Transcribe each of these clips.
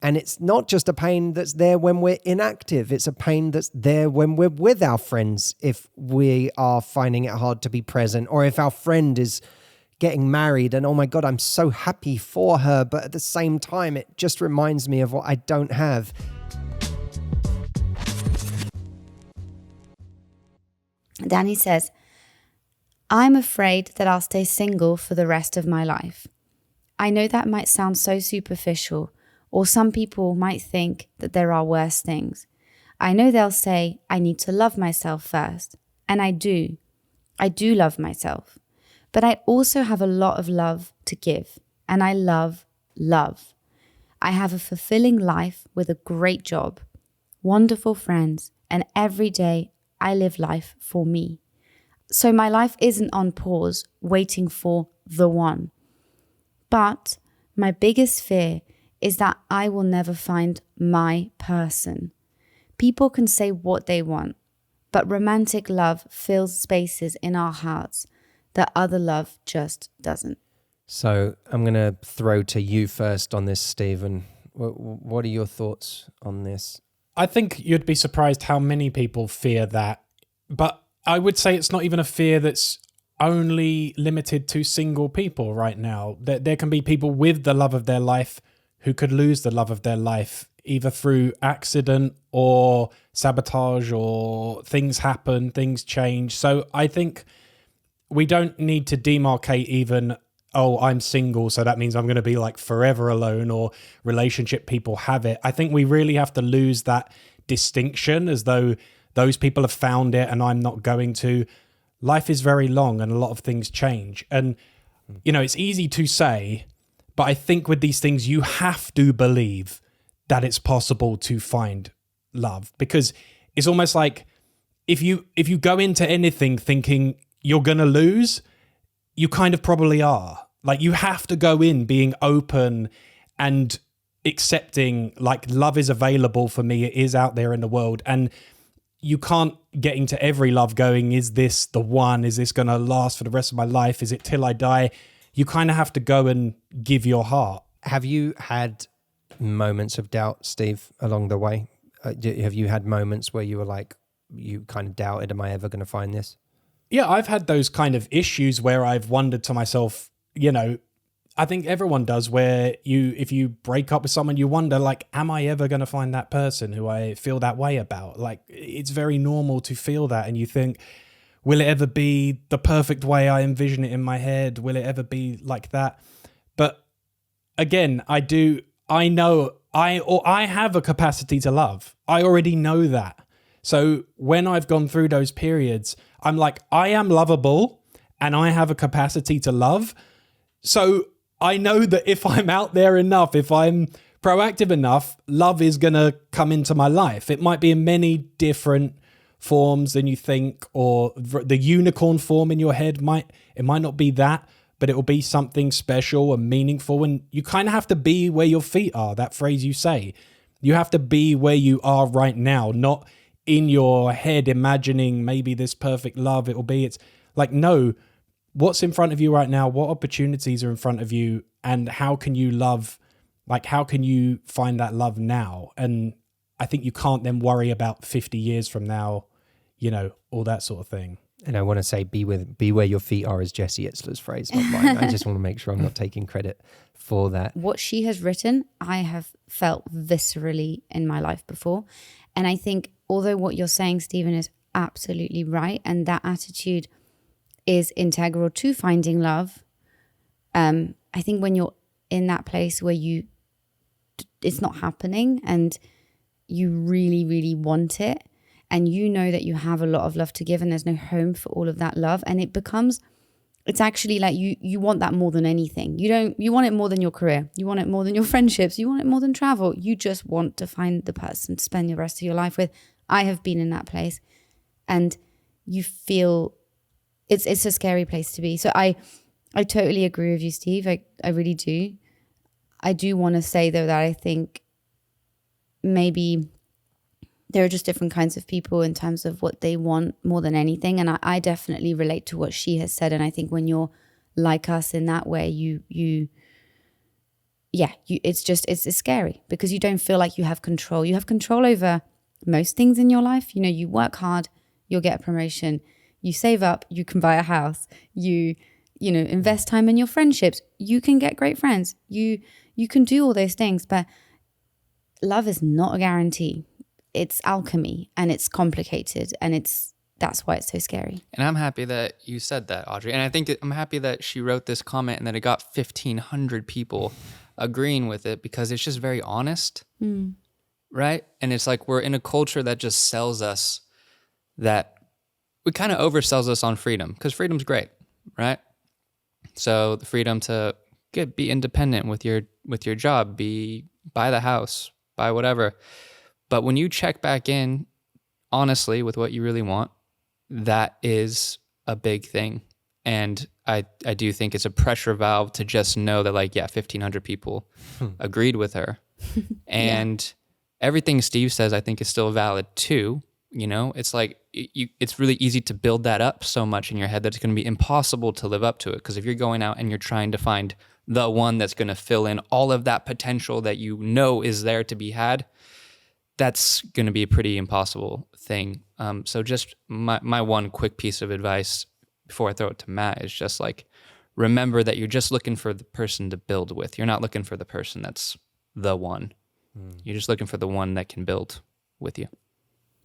And it's not just a pain that's there when we're inactive. It's a pain that's there when we're with our friends, if we are finding it hard to be present, or if our friend is getting married and, oh my God, I'm so happy for her. But at the same time, it just reminds me of what I don't have. Danny says, I'm afraid that I'll stay single for the rest of my life. I know that might sound so superficial, or some people might think that there are worse things. I know they'll say I need to love myself first, and I do. I do love myself. But I also have a lot of love to give, and I love love. I have a fulfilling life with a great job, wonderful friends, and every day I live life for me. So my life isn't on pause, waiting for the one. But my biggest fear is that I will never find my person. People can say what they want, but romantic love fills spaces in our hearts that other love just doesn't. So I'm going to throw to you first on this, Stephen. What are your thoughts on this? I think you'd be surprised how many people fear that. But I would say it's not even a fear that's only limited to single people right now. There can be people with the love of their life who could lose the love of their life, either through accident or sabotage, or things happen, things change. So I think we don't need to demarcate even, oh, I'm single, so that means I'm going to be like forever alone, or relationship people have it. I think we really have to lose that distinction, as though those people have found it and I'm not going to. Life is very long and a lot of things change. And, you know, it's easy to say, but I think with these things, you have to believe that it's possible to find love, because it's almost like if you go into anything thinking you're going to lose, you kind of probably are. Like, you have to go in being open and accepting, like, love is available for me. It is out there in the world. And you can't get into every love going, is this the one? Is this going to last for the rest of my life? Is it till I die? You kind of have to go and give your heart. Have you had moments of doubt, Steve, along the way? Have you had moments where you were like, you kind of doubted, am I ever going to find this? Yeah, I've had those kind of issues where I've wondered to myself, you know, I think everyone does, where if you break up with someone, you wonder, like, am I ever going to find that person who I feel that way about? Like, it's very normal to feel that. And you think, will it ever be the perfect way I envision it in my head? Will it ever be like that? But again, I know I have a capacity to love. I already know that. So when I've gone through those periods, I'm like, I am lovable and I have a capacity to love. So I know that if I'm out there enough, if I'm proactive enough, love is going to come into my life. It might be in many different forms than you think, or the unicorn form in your head might not be that, but it will be something special and meaningful. And you kind of have to be where your feet are, that phrase you say. You have to be where you are right now, not in your head imagining maybe this perfect love it will be. It's like, no, what's in front of you right now? What opportunities are in front of you? And how can you love? Like, how can you find that love now? And I think you can't then worry about 50 years from now, you know, all that sort of thing. And I want to say, be where your feet are is Jesse Itzler's phrase, not mine. I just want to make sure I'm not taking credit for that. What she has written, I have felt viscerally in my life before. And I think, although what you're saying, Stephen, is absolutely right, and that attitude is integral to finding love, I think when you're in that place where it's not happening and you really, really want it, and you know that you have a lot of love to give and there's no home for all of that love, and it's actually like you want that more than anything. You want it more than your career. You want it more than your friendships. You want it more than travel. You just want to find the person to spend the rest of your life with. I have been in that place, and you feel it's a scary place to be. So I totally agree with you, Steve. I really do. I do want to say, though, that I think maybe there are just different kinds of people in terms of what they want more than anything. And I definitely relate to what she has said. And I think when you're like us in that way, you it's scary because you don't feel like you have control. You have control over most things in your life. You know, you work hard, you'll get a promotion, you save up, you can buy a house, you invest time in your friendships, you can get great friends, you can do all those things. But love is not a guarantee. It's alchemy, and it's complicated, and that's why it's so scary. And I'm happy that you said that, Audrey. And I think I'm happy that she wrote this comment and that it got 1,500 people agreeing with it, because it's just very honest, right? And it's like we're in a culture that just sells us that, it kind of oversells us on freedom, because freedom's great, right? So the freedom to be independent with your job, buy the house, buy whatever. But when you check back in honestly with what you really want, that is a big thing. And I do think it's a pressure valve to just know that, like, 1,500 people agreed with her. And everything Steve says, I think, is still valid too. You know, it's like, it's really easy to build that up so much in your head that it's going to be impossible to live up to it. Because if you're going out and you're trying to find the one that's going to fill in all of that potential that you know is there to be had, that's going to be a pretty impossible thing. So just my one quick piece of advice before I throw it to Matt is just like, remember that you're just looking for the person to build with. You're not looking for the person that's the one. You're just looking for the one that can build with you.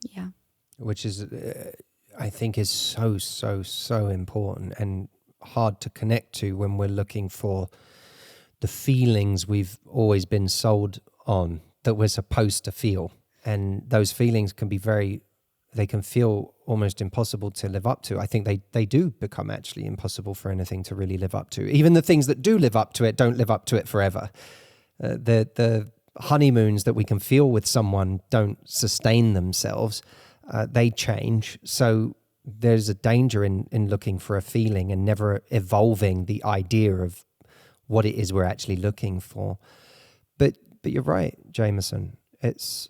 Yeah. Which is, I think, is so important and hard to connect to when we're looking for the feelings we've always been sold on that we're supposed to feel. And those feelings can be they can feel almost impossible to live up to. I think they do become actually impossible for anything to really live up to. Even the things that do live up to it don't live up to it forever. The honeymoons that we can feel with someone don't sustain themselves. They change. So there's a danger in looking for a feeling and never evolving the idea of what it is we're actually looking for. But you're right, Jameson. It's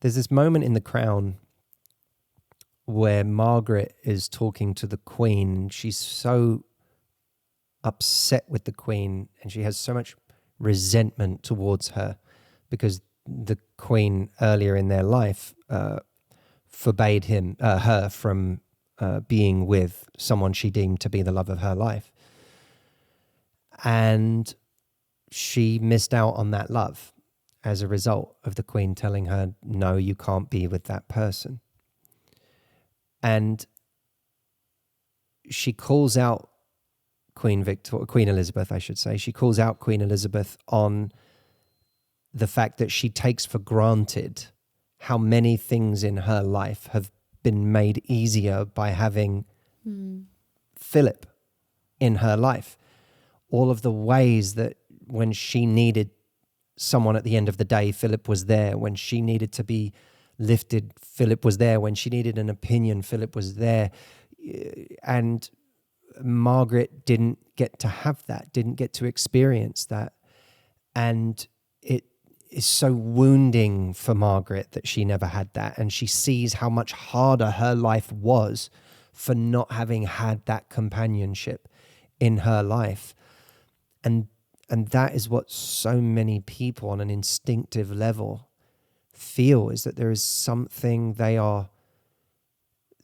there's this moment in The Crown where Margaret is talking to the Queen. She's so upset with the Queen, and she has so much resentment towards her because the Queen earlier in their life forbade her from being with someone she deemed to be the love of her life. And she missed out on that love as a result of the Queen telling her, no, you can't be with that person. And she calls out Queen Elizabeth, I should say. She calls out Queen Elizabeth on the fact that she takes for granted how many things in her life have been made easier by having Philip in her life. All of the ways that when she needed someone at the end of the day, Philip was there. When she needed to be lifted, Philip was there. When she needed an opinion, Philip was there. And Margaret didn't get to have that, didn't get to experience that. And it is so wounding for Margaret that she never had that. And she sees how much harder her life was for not having had that companionship in her life. And that is what so many people on an instinctive level feel, is that there is something that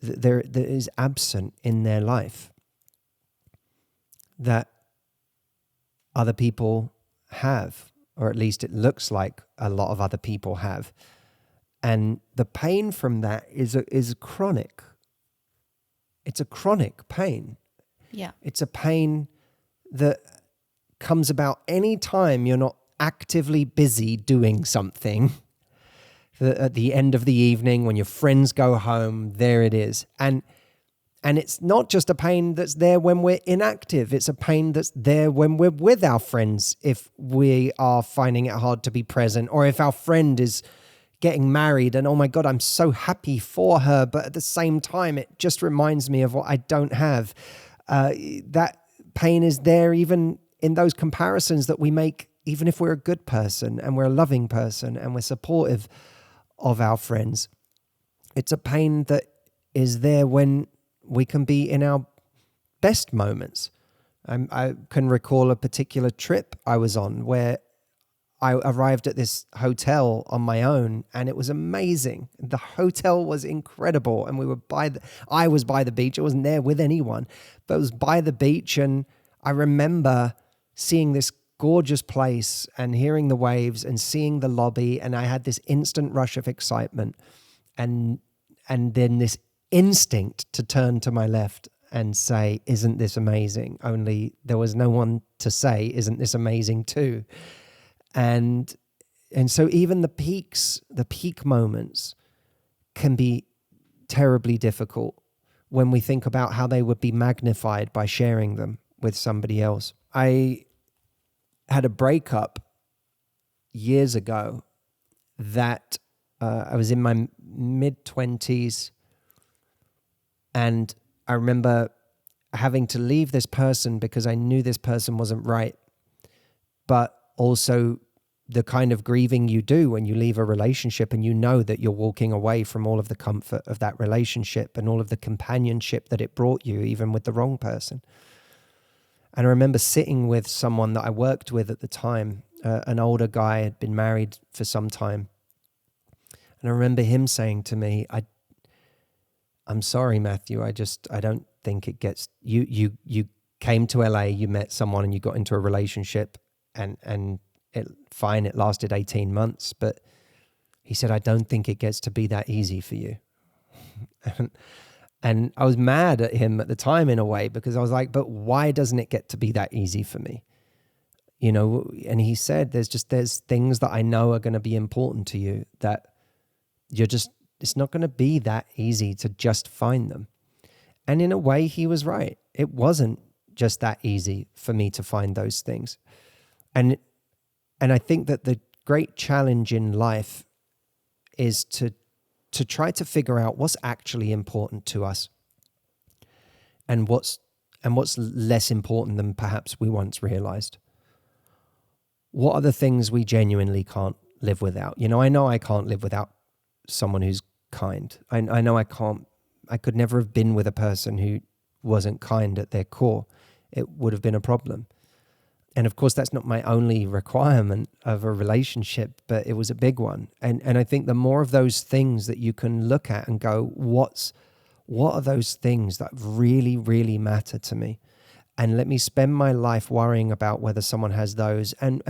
is absent in their life that other people have, or at least it looks like a lot of other people have. And the pain from that is chronic. It's a chronic pain. Yeah. It's a pain that comes about any time you're not actively busy doing something. At the end of the evening, when your friends go home, there it is. And it's not just a pain that's there when we're inactive. It's a pain that's there when we're with our friends, if we are finding it hard to be present, or if our friend is getting married and, oh my God, I'm so happy for her, but at the same time, it just reminds me of what I don't have. That pain is there even in those comparisons that we make, even if we're a good person and we're a loving person and we're supportive of our friends. It's a pain that is there when we can be in our best moments I can recall a particular trip I was on where I arrived at this hotel on my own, and it was amazing. The hotel was incredible, and I was by the beach. I wasn't there with anyone, but it was by the beach, and I remember seeing this gorgeous place and hearing the waves and seeing the lobby, and I had this instant rush of excitement, and then this instinct to turn to my left and say, "Isn't this amazing?" Only there was no one to say, "Isn't this amazing too?" And so even the peak moments can be terribly difficult when we think about how they would be magnified by sharing them with somebody else. I had a breakup years ago that I was in my mid-20s, and I remember having to leave this person because I knew this person wasn't right, but also the kind of grieving you do when you leave a relationship and you know that you're walking away from all of the comfort of that relationship and all of the companionship that it brought you, even with the wrong person. And I remember sitting with someone that I worked with at the time, an older guy, had been married for some time. And I remember him saying to me, I'm sorry, Matthew, I don't think it gets, you came to LA, you met someone and you got into a relationship, and it lasted 18 months, but he said, I don't think it gets to be that easy for you. And I was mad at him at the time in a way, because I was like, but why doesn't it get to be that easy for me? You know, and he said, there's things that I know are going to be important to you that it's not going to be that easy to just find them. And in a way, he was right. It wasn't just that easy for me to find those things. And I think that the great challenge in life is to try to figure out what's actually important to us and what's less important than perhaps we once realized. What are the things we genuinely can't live without? You know I can't live without someone who's kind. I know I could never have been with a person who wasn't kind at their core. It would have been a problem. And of course, that's not my only requirement of a relationship, but it was a big one. And I think the more of those things that you can look at and go, what are those things that really, really matter to me? And let me spend my life worrying about whether someone has those. And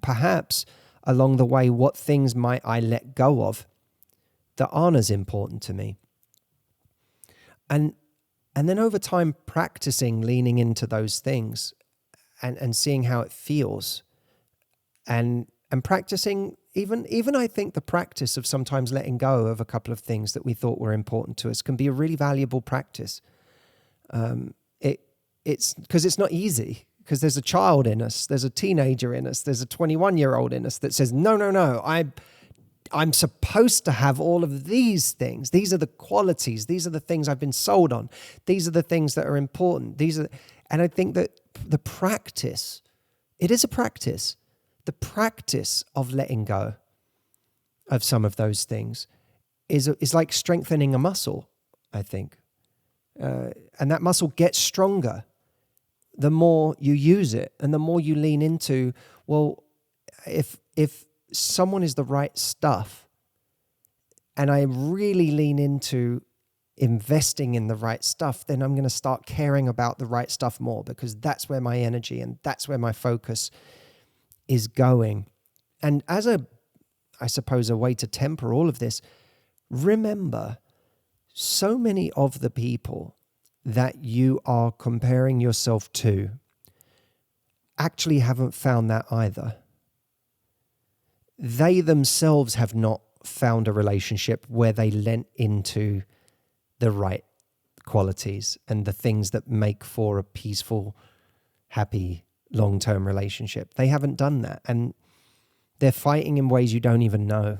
perhaps along the way, what things might I let go of that aren't as important to me? And then over time, practicing leaning into those things and seeing how it feels, and practicing even I think the practice of sometimes letting go of a couple of things that we thought were important to us can be a really valuable practice. It's because it's not easy, because there's a child in us, there's a teenager in us, there's a 21-year-old in us that says, no, I'm supposed to have all of these things. These are the qualities. These are the things I've been sold on. These are the things that are important. And I think that the practice, it is a practice. The practice of letting go of some of those things is like strengthening a muscle, I think. And that muscle gets stronger the more you use it and the more you lean into, well, if someone is the right stuff, and I really lean into investing in the right stuff, then I'm going to start caring about the right stuff more, because that's where my energy and that's where my focus is going. And as I suppose a way to temper all of this, remember, so many of the people that you are comparing yourself to actually haven't found that either. They themselves have not found a relationship where they lent into the right qualities and the things that make for a peaceful, happy, long-term relationship. They haven't done that. And they're fighting in ways you don't even know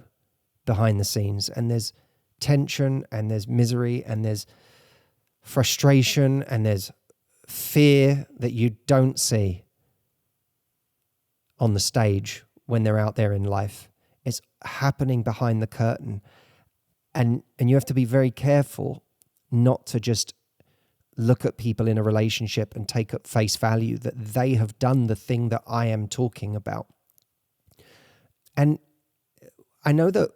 behind the scenes. And there's tension, and there's misery, and there's frustration, and there's fear that you don't see on the stage when they're out there in life. It's happening behind the curtain. And you have to be very careful not to just look at people in a relationship and take at face value that they have done the thing that I am talking about. And I know that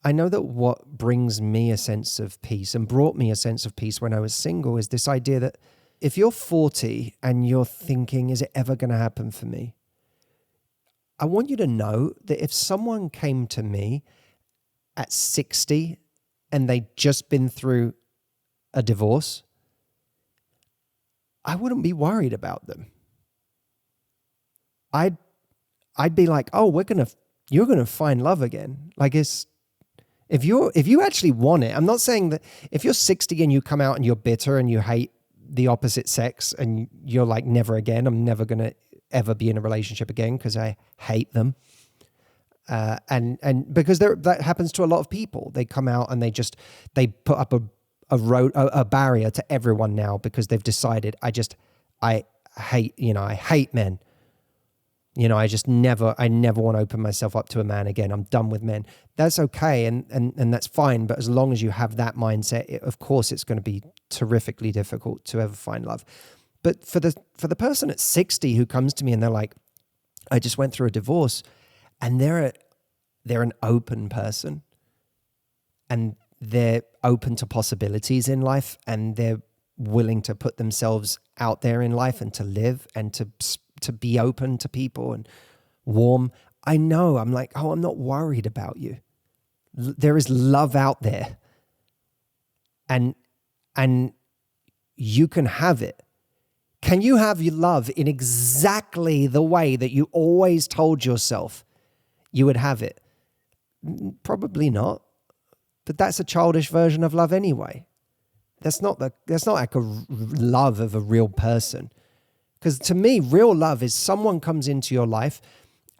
what brings me a sense of peace and brought me a sense of peace when I was single is this idea that if you're 40 and you're thinking, is it ever going to happen for me? I want you to know that if someone came to me at 60 and they'd just been through a divorce, I wouldn't be worried about them. I'd be like, oh, you're gonna find love again. Like, if you actually want it. I'm not saying that if you're 60 and you come out and you're bitter and you hate the opposite sex and you're like, never again, I'm never gonna ever be in a relationship again because I hate them. And because that happens to a lot of people. They come out and they put up a barrier to everyone now because they've decided I hate men. I never want to open myself up to a man again. I'm done with men. That's okay. And that's fine. But as long as you have that mindset, of course, it's going to be terrifically difficult to ever find love. But for the person at 60 who comes to me and they're like, I just went through a divorce, and they're an open person and they're open to possibilities in life and they're willing to put themselves out there in life and to live and to be open to people and warm. I know, I'm like, oh, I'm not worried about you. There is love out there. And you can have it. Can you have your love in exactly the way that you always told yourself you would have it? Probably not. But that's a childish version of love anyway. That's not like a love of a real person. Because to me, real love is someone comes into your life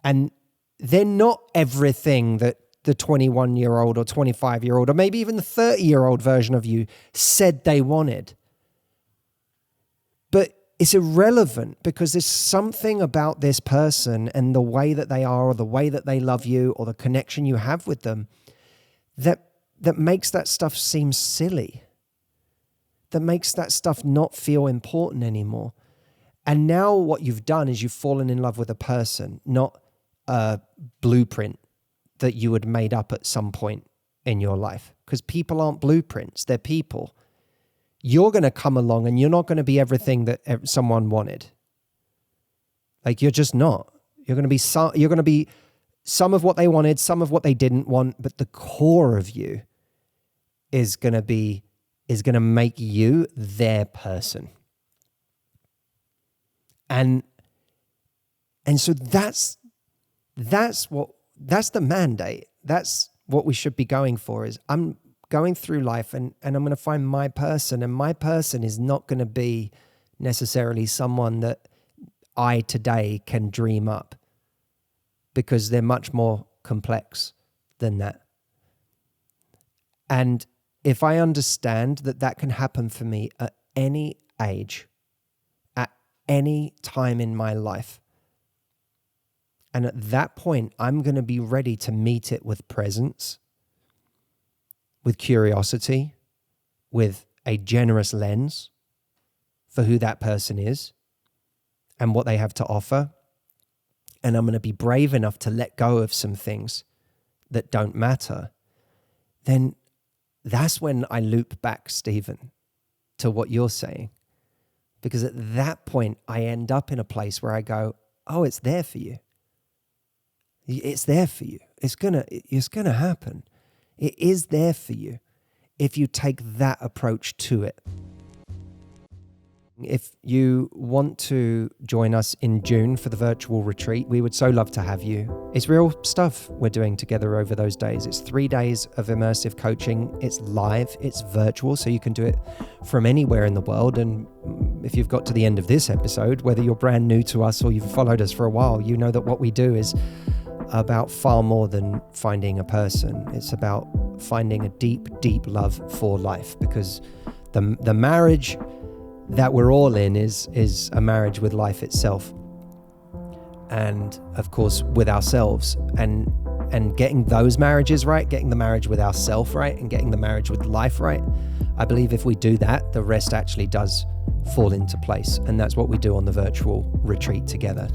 and they're not everything that the 21-year-old or 25-year-old or maybe even the 30-year-old version of you said they wanted. But it's irrelevant because there's something about this person and the way that they are or the way that they love you or the connection you have with them that makes that stuff seem silly, that makes that stuff not feel important anymore. And now what you've done is you've fallen in love with a person, not a blueprint that you had made up at some point in your life. Because people aren't blueprints, they're people. You're going to come along and you're not going to be everything that someone wanted. Like, you're just not. You're going to be some of what they wanted, some of what they didn't want, but the core of you is going to make you their person. And so that's the mandate. That's what we should be going for, is I'm going through life and I'm going to find my person, and my person is not going to be necessarily someone that I today can dream up, because they're much more complex than that. And if I understand that can happen for me at any age, at any time in my life, and at that point, I'm going to be ready to meet it with presence, with curiosity, with a generous lens for who that person is and what they have to offer. And I'm going to be brave enough to let go of some things that don't matter. Then that's when I loop back, Stephen, to what you're saying. Because at that point, I end up in a place where I go, oh, it's there for you. It's there for you. It's gonna happen. It is there for you if you take that approach to it. If you want to join us in June for the virtual retreat, we would so love to have you. It's real stuff we're doing together over those days. It's 3 days of immersive coaching. It's live, it's virtual, so you can do it from anywhere in the world. And if you've got to the end of this episode, whether you're brand new to us or you've followed us for a while, you know that what we do is about far more than finding a person. It's about finding a deep, deep love for life, because the marriage that we're all in is a marriage with life itself, and of course with ourselves, and getting those marriages right, getting the marriage with ourself right, and getting the marriage with life right, I believe if we do that, the rest actually does fall into place. And that's what we do on the virtual retreat together.